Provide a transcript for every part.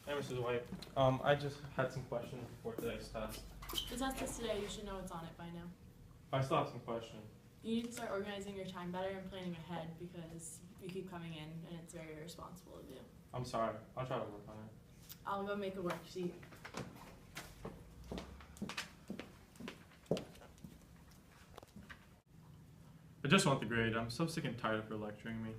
Hey, Mrs. White. I just had some questions before today's test. The test is today. You should know what's on it by now. I still have some questions. You need to start organizing your time better and planning ahead because you keep coming in and it's very irresponsible of you. I'm sorry. I'll try to work on it. I'll go make a worksheet. I just want the grade. I'm so sick and tired of her lecturing me.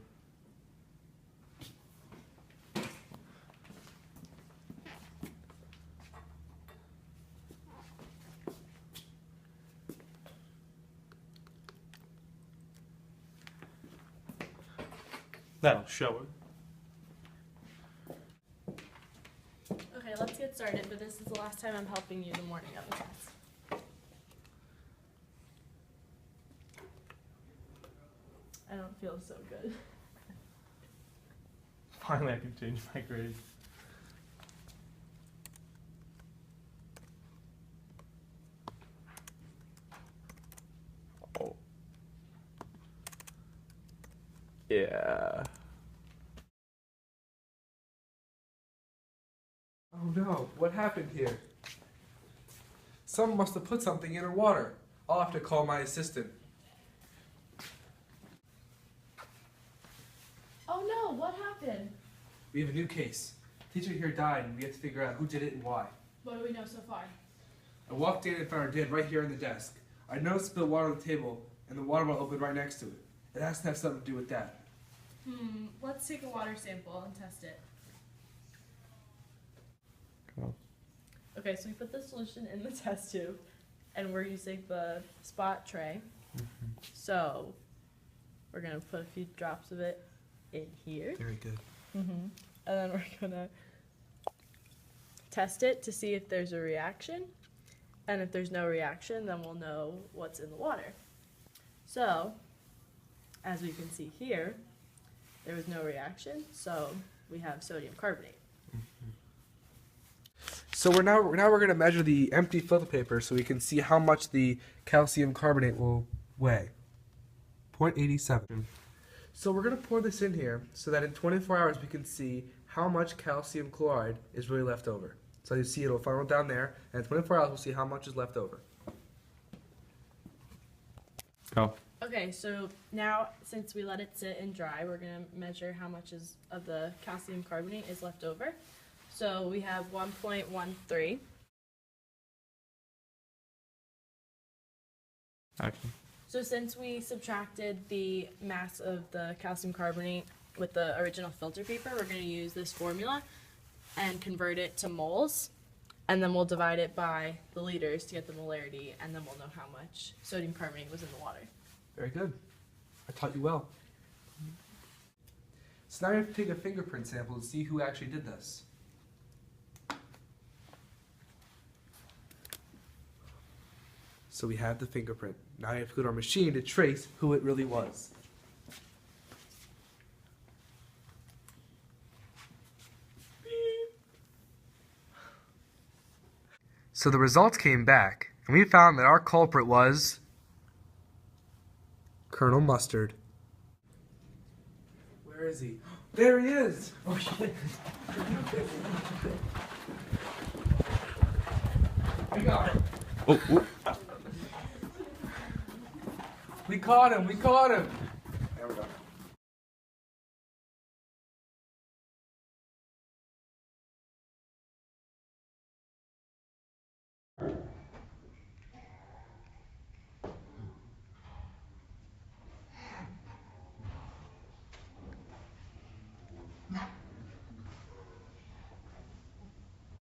That'll show it. Okay, let's get started, but this is the last time I'm helping you the morning of the test. I don't feel so good. Finally, I can change my grade. Oh. Yeah. Oh no, what happened here? Someone must have put something in her water. I'll have to call my assistant. Oh no, what happened? We have a new case. Teacher here died and we have to figure out who did it and why. What do we know so far? I walked in and found her dead right here on the desk. I noticed spilled water on the table and the water bottle opened right next to it. It has to have something to do with that. Let's take a water sample and test it. Cool. Okay, so we put the solution in the test tube, and we're using the spot tray. So we're gonna put a few drops of it in here, Very good. and then we're gonna test it to see if there's a reaction, and if there's no reaction, then we'll know what's in the water. So, as we can see here, there was no reaction, so we have sodium carbonate. So we're going to measure the empty filter paper so we can see how much the calcium carbonate will weigh. 0.87. So we're going to pour this in here so that in 24 hours we can see how much calcium chloride is really left over. So you see it'll funnel down there, and in 24 hours we'll see how much is left over. Go. Okay, so now since we let it sit and dry, we're gonna measure how much of the calcium carbonate is left over. So we have 1.13. Action. So since we subtracted the mass of the calcium carbonate with the original filter paper, we're gonna use this formula and convert it to moles. And then we'll divide it by the liters to get the molarity, and then we'll know how much sodium carbonate was in the water. Very good. I taught you well. So now you have to take a fingerprint sample to see who actually did this. So we have the fingerprint. Now you have to go to our machine to trace who it really was. So the results came back, and we found that our culprit was Colonel Mustard. Where is he? There he is! Oh shit! We got him! Oh. We caught him! We caught him! There we go.